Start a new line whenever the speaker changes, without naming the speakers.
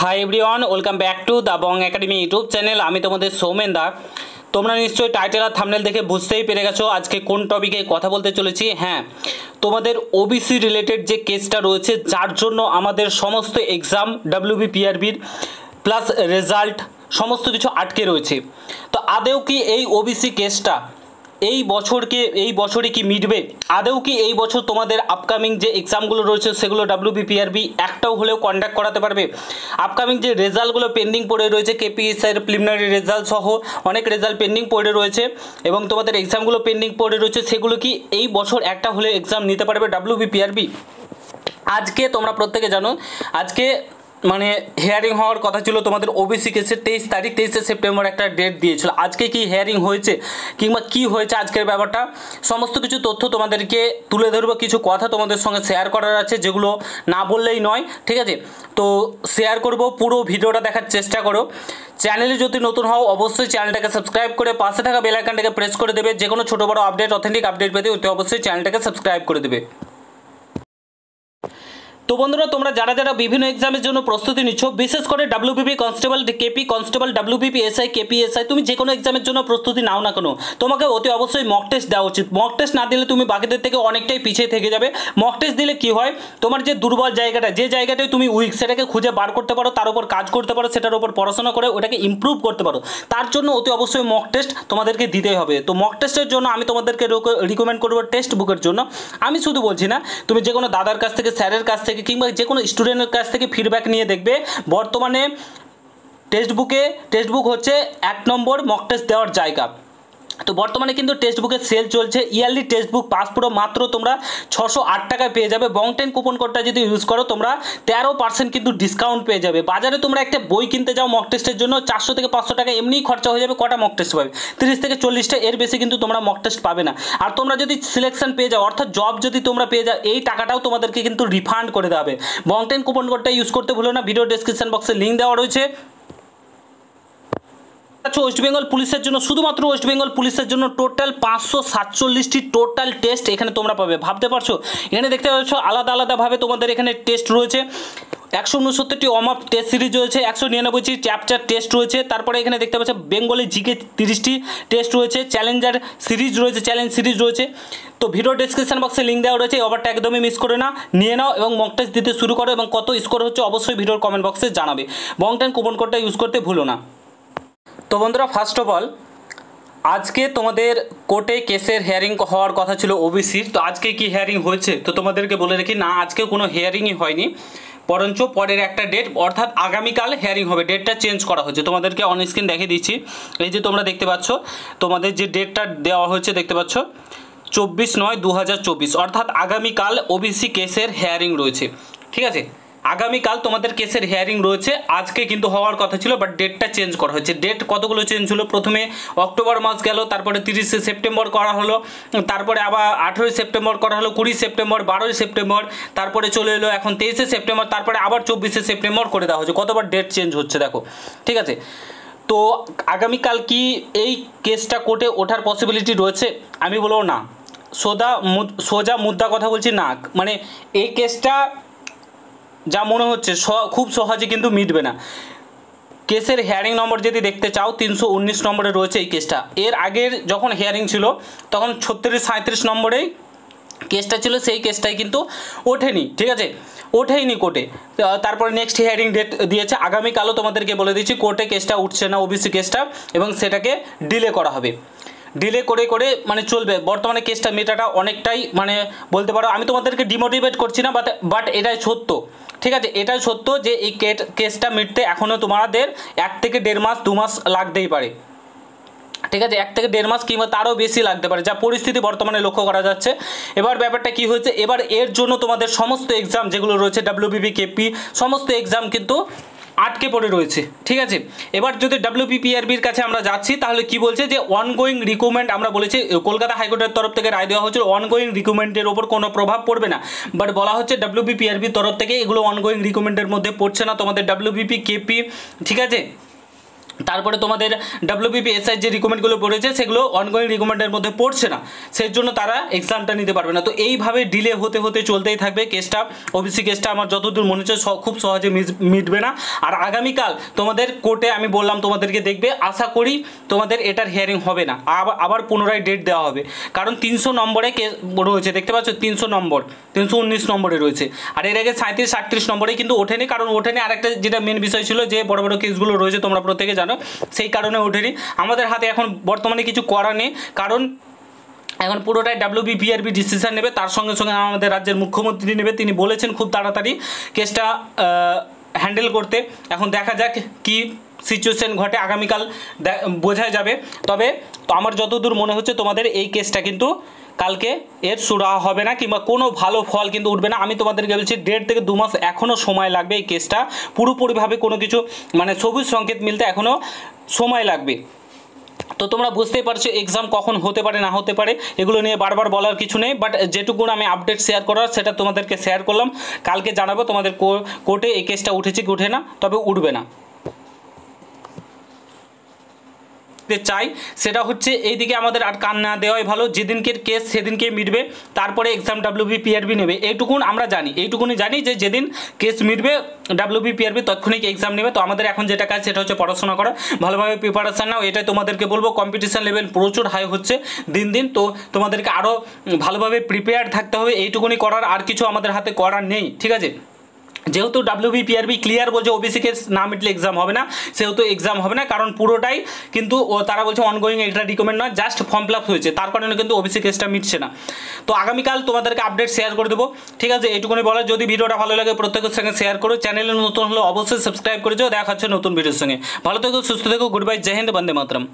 Hi everyone, welcome back to the Bong academy YouTube channel. আমি তোমাদের সৌমেন দা। তোমরা নিশ্চয়ই টাইটেল আর থাম্বনেল দেখে বুঝতেই পেরে গেছো আজকে কোন টপিকে কথা বলতে চলেছি। হ্যাঁ, তোমাদের ওবিসি রিলেটেড যে কেসটা রয়েছে, যার জন্য আমাদের সমস্ত এক্সাম ডাব্লিউবিপিআরবির প্লাস রেজাল্ট সমস্ত কিছু আটকে রয়েছে। তো আদেও কি এই ওবিসি কেসটা এই বছরে কি মিটবে? আদেও কি এই বছর তোমাদের আপকামিং যে এক্সামগুলো রয়েছে সেগুলো ডাব্লিউবিপিআরবি একটাও হলেও কন্ডাক্ট করাতে পারবে? আপকামিং যে রেজাল্টগুলো পেন্ডিং পড়ে রয়েছে, কেপিএসআইয়ের প্রিলিমিনারি রেজাল্ট সহ অনেক রেজাল্ট পেন্ডিং পড়ে রয়েছে এবং তোমাদের এক্সামগুলো পেন্ডিং পড়ে রয়েছে, সেগুলো কি এই বছর একটা হলে এক্সাম নিতে পারবে ডাব্লিউবিপিআরবি? আজকে তোমরা প্রত্যেকে জানো, আজকে মানে হিয়ারিং হওয়ার কথা ছিল তোমাদের ওবিসি কেসের 23 সেপ্টেম্বর একটা ডেট দিয়েছিল। আজকে কি হিয়ারিং হয়েছে কিংবা কি হয়েছে আজকের ব্যাপারটা সমস্ত কিছু তথ্য তোমাদেরকে তুলে ধরবো। কিছু কথা তোমাদের সঙ্গে শেয়ার করার আছে যেগুলো না বললেই নয়, ঠিক আছে? তো শেয়ার করব, পুরো ভিডিওটা দেখার চেষ্টা করো। চ্যানেলে যদি নতুন হও অবশ্যই চ্যানেলটাকে সাবস্ক্রাইব করে পাশে থাকা বেল আইকনটাকে প্রেস করে দেবে। যে কোনো ছোটো বড়ো আপডেট, অথেন্টিক আপডেট পেতে অবশ্যই চ্যানেলটাকে সাবস্ক্রাইব করে দেবে। তো বন্ধুরা, তোমরা যারা যারা বিভিন্ন এক্সামের জন্য প্রস্তুতি নিচ্ছ, বিশেষ করে WBP constable, KP constable, WBP SI, KPSI, তুমি যে কোনো এক্সামের জন্য প্রস্তুতি নাও না কেন, তোমাকে অতি অবশ্যই মক টেস্ট দেওয়া উচিত। মক টেস্ট না দিলে তুমি বাকিদের থেকে অনেকটাই পিছিয়ে থেকে যাবে। মক টেস্ট দিলে কি হয়, তোমার যে দুর্বল জায়গাটা, যে জায়গাটায় তুমি উইক, সেটাকে খুঁজে বার করতে পারো, তার উপর কাজ করতে পারো, সেটার উপর পড়াশোনা করে ওটাকে ইমপ্রুভ করতে পারো। তার জন্য অতি অবশ্যই মক টেস্ট তোমাদেরকে দিতেই হবে। তো মক টেস্টের জন্য আমি তোমাদেরকে রিকমেন্ড করবো টেক্সট বুকের জন্য। আমি শুধু বলছি না, তুমি যে কোনো দাদার কাছ থেকে, স্যারের কাছ থেকে কিংবা যে কোনো স্টুডেন্টের কাছ থেকে ফিডব্যাক নিয়ে দেখবে। বর্তমানে টেক্সট বুক হচ্ছে 1 নম্বর মক টেস্ট দেওয়ার জায়গা। তো বর্তমানে কিন্তু টেক্সট বুকের সেল চলছে। ইয়ারলি টেক্সট বুক পাস পুরো মাত্র তোমরা 608 টাকায় পেয়ে যাবে। বং10 কুপন কোডটা যদি ইউজ করো তোমরা 13% কিন্তু ডিসকাউন্ট পেয়ে যাবে। বাজারে তোমরা একটা বই কিনতে যাও মক টেস্টের জন্য 400 থেকে 500 টাকা এমনিই খরচা হয়ে যাবে। কটা মক টেস্ট পাবে? 30 থেকে 40টা, এর বেশি কিন্তু তোমরা মক টেস্ট পাবে না। আর তোমরা যদি সিলেকশন পেয়ে যাও, অর্থাৎ জব যদি তোমরা পেয়ে যাও, এই টাকাটাও তোমাদেরকে কিন্তু রিফান্ড করে দেওয়া হবে। বং10 কুপন কোডটা ইউজ করতে ভুলো না। ভিডিও ডেসক্রিপশন বক্সে লিঙ্ক দেওয়া রয়েছে। ওয়েস্ট বেঙ্গল পুলিশের জন্য, শুধুমাত্র ওয়েস্ট বেঙ্গল পুলিশের জন্য টোটাল 547টি টোটাল টেস্ট এখানে তোমরা পাবে। ভাবতে পারছো, এখানে দেখতে পাচ্ছ আলাদা আলাদাভাবে তোমাদের এখানে টেস্ট রয়েছে। 169টি ওয়ার্ম আপ টেস্ট সিরিজ রয়েছে, 199টি চ্যাপ্টার টেস্ট রয়েছে। তারপরে এখানে দেখতে পাচ্ছ বেঙ্গলি জিকে 30টি টেস্ট রয়েছে, চ্যালেঞ্জার সিরিজ রয়েছে, চ্যালেঞ্জ সিরিজ রয়েছে। তো ভিডিও ডেসক্রিপশন বক্সে লিঙ্ক দেওয়া রয়েছে। ওভারটা একদমই মিস করে না, নিয়ে নাও এবং মক টেস্ট দিতে শুরু করো এবং কত স্কোর হচ্ছে অবশ্যই ভিডিওর কমেন্ট বক্সে জানাবে। বং10 কুপন কোডটা ইউজ করতে ভুলো না। তো বন্ধুরা, ফার্স্ট অফ অল আজকে তোমাদের কোর্টে কেসের হিয়ারিং হওয়ার কথা ছিল ওবিসির। তো আজকে কি হিয়ারিং হয়েছে? তো তোমাদেরকে বলে রাখি, না, আজকে কোনো হিয়ারিংই হয়নি, বরঞ্চ পরের একটা ডেট অর্থাৎ আগামীকাল হিয়ারিং হবে। ডেটটা চেঞ্জ করা হয়েছে, তোমাদেরকে অন স্ক্রিন দেখিয়ে দিচ্ছি। এই যে তোমরা দেখতে পাচ্ছ, তোমাদের যে ডেটটা দেওয়া হয়েছে দেখতে পাচ্ছ 24/9/2024, অর্থাৎ আগামীকাল ওবিসি কেসের হিয়ারিং রয়েছে। ঠিক আছে, আগামীকাল তোমাদের কেসের হিয়ারিং রয়েছে। আজকে কিন্তু হওয়ার কথা ছিল, বাট ডেটটা চেঞ্জ করা হয়েছে। ডেট কতগুলো চেঞ্জ হলো, প্রথমে অক্টোবর মাস গেল, তারপরে 30 সেপ্টেম্বর করা হলো, তারপরে আবার 18 সেপ্টেম্বর করা হলো, 20 সেপ্টেম্বর, 12 সেপ্টেম্বর, তারপরে চলে এলো এখন 23 সেপ্টেম্বর, তারপরে আবার 24 সেপ্টেম্বর করে দেওয়া হচ্ছে। কতবার ডেট চেঞ্জ হচ্ছে দেখো, ঠিক আছে? তো আগামীকাল কি এই কেসটা কোর্টে ওঠার পসিবিলিটি রয়েছে? আমি বলবো না, সোজা মুদ্রা কথা বলছি না। মানে এই কেসটা যা মনে হচ্ছে খুব সহজে কিন্তু মিটবে না। কেসের হিয়ারিং নম্বর যদি দেখতে চাও 319 নম্বরে রয়েছে এই কেসটা। এর আগের যখন হিয়ারিং ছিল তখন 36-37 নম্বরেই কেসটা ছিল, সেই কেসটাই কিন্তু ওঠেনি, ঠিক আছে? ওঠেইনি কোর্টে। তারপরে নেক্সট হিয়ারিং ডেট দিয়েছে আগামীকালও। তোমাদেরকে বলে দিচ্ছি কোর্টে কেসটা উঠছে না ওবিসি কেসটা, এবং সেটাকে ডিলে করা হবে। ডিলে করে করে মানে চলবে। বর্তমানে কেসটা মেটাটা অনেকটাই মানে বলতে পারো, আমি তোমাদেরকে ডিমোটিভেট করছি না, বাট এটাই সত্য, ঠিক আছে? এটাই সত্য যে এই কেসটা মিটতে এখনও তোমাদের 1 থেকে 1.5 মাস 2 মাস লাগতেই পারে, ঠিক আছে? 1 থেকে 1.5 মাস কিংবা তারও বেশি লাগতে পারে, যা পরিস্থিতি বর্তমানে লক্ষ্য করা যাচ্ছে। এবার ব্যাপারটা কি হয়েছে, এবার এর জন্য তোমাদের সমস্ত এক্সাম যেগুলো রয়েছে ডাব্লিউবিপি, কেপি, সমস্ত এক্সাম কিন্তু আটকে পড়ে রয়েছে, ঠিক আছে? এবার যদি ডাব্লিউবিপিআরবির কাছে আমরা যাচ্ছি, তাহলে কি বলছে যে অনগোয়িং রিকমেন্ড, আমরা বলেছি কলকাতা হাইকোর্টের তরফ থেকে রায় দেওয়া হয়েছিল অনগোয়িং রিকমেন্ডের ওপর কোনো প্রভাব পড়বে না, বাট বলা হচ্ছে ডাব্লিউবিপিআরবির তরফ থেকে এগুলো অনগোয়িং রিকমেন্ডের মধ্যে পড়ছে না। তোমাদের ডাব্লিউবিপি, কেপি, ঠিক আছে, তারপরে তোমাদের WBPSI যে রিকমেন্ডগুলো পড়েছে সেগুলো অনগোয়িং রিকমেন্ডের মধ্যে পড়ছে না, সেই জন্য তারা এক্সামটা নিতে পারবে না। তো এইভাবে ডিলে হতে হতে চলতেই থাকবে কেসটা। ওবিসি কেসটা আমার যতদূর মনে হচ্ছে খুব সহজে মিটবে না। আর আগামীকাল তোমাদের কোর্টে আমি বললাম তোমাদেরকে দেখবে, আশা করি তোমাদের এটার হিয়ারিং হবে না, আবার পুনরায় ডেট দেওয়া হবে। কারণ 300 নম্বরে কেস রয়েছে, দেখতে পাচ্ছ 300 নম্বর, 319 নম্বরে রয়েছে। আর এর আগে 37 38 নম্বরে কিন্তু ওঠেনি, কারণ ওঠেনি আরেকটা যেটা মেন বিষয় ছিল যে বড় বড় কেসগুলো রয়েছে তোমরা প্রত্যেকে জানো, সেই কারণে ওঠেনি। আমাদের হাতে এখন বর্তমানে কিছু করা নেই, কারণ এখন পুরোটাই WBPRB ডিসিশন নেবে, তার সঙ্গে সঙ্গে আমাদের রাজ্যের মুখ্যমন্ত্রী নেবে। তিনি বলেছেন খুব তাড়াতাড়ি কেসটা হ্যান্ডেল করতে। এখন দেখা যাক কি সিচুয়েশন ঘটে, আগামীকাল বোঝা যাবে। তবে তো আমার যতদূর মনে হচ্ছে তোমাদের এই কেসটা কিন্তু কালকে এর সুরাহা হবে না, কিংবা কোনো ভালো ফল কিন্তু উঠবে না। আমি তোমাদেরকে বলছি 1.5 থেকে 2 মাস এখনও সময় লাগবে এই কেসটা পুরোপুরিভাবে কোনো কিছু মানে সবুজ সংকেত মিলতে এখনও সময় লাগবে। তো তোমরা বুঝতেই পারছো এক্সাম কখন হতে পারে না হতে পারে, এগুলো নিয়ে বারবার বলার কিছু নেই। বাট যেটুকুন আমি আপডেট শেয়ার করার সেটা তোমাদেরকে শেয়ার করলাম। কালকে জানাবো তোমাদের কোর্টে এই কেসটা উঠেছে কি উঠে না, তবে উঠবে না। চাই সেটা হচ্ছে এইদিকে আমাদের আর কান না দেওয়াই ভালো, যেদিনকে কেস সেদিনকে মিটবে, তারপরে এক্সাম WBPRB নেবে, এইটুকুন আমরা জানি, এইটুকুনি জানি যে যেদিন কেস মিটবে WBPRB তৎক্ষণিক এক্সাম নেবে। তো আমাদের এখন যেটা কাজ সেটা হচ্ছে পড়াশোনা করা, ভালোভাবে প্রিপারেশান নাও, এটাই তোমাদেরকে বলবো। কম্পিটিশান লেভেল প্রচুর হাই হচ্ছে দিন দিন, তো তোমাদেরকে আরও ভালোভাবে প্রিপেয়ার থাকতে হবে, এইটুকুনি করার, আর কিছু আমাদের হাতে করার নেই, ঠিক আছে। যেহেতু WBPRB ক্লিয়ার বলছে ওবিসি কেস না মিটলে এক্সাম হবে না, সেহেতু এক্সাম হবে না, কারণ পুরোটাই কিন্তু তারা বলছে অনগোয়িং, এটা রিকমেন্ড নয়, জাস্ট ফর্ম ফিল আপ হয়েছে, তার কারণে কিন্তু ওবিসি কেসটা মিটছে না। তো আগামীকাল তোমাদেরকে আপডেট শেয়ার করে দেবো, ঠিক আছে। এইটুকুনি বলার, যদি ভিডিওটা ভালো লাগে প্রত্যেকের সঙ্গে শেয়ার করো, চ্যানেলে নতুন হলে অবশ্যই সাবস্ক্রাইব করে যাও। দেখা হচ্ছে নতুন ভিডিওর সঙ্গে। ভালো থেকো, সুস্থ থেকো, গুড বাই, জয় হিন্দ, বন্দে মাতরম।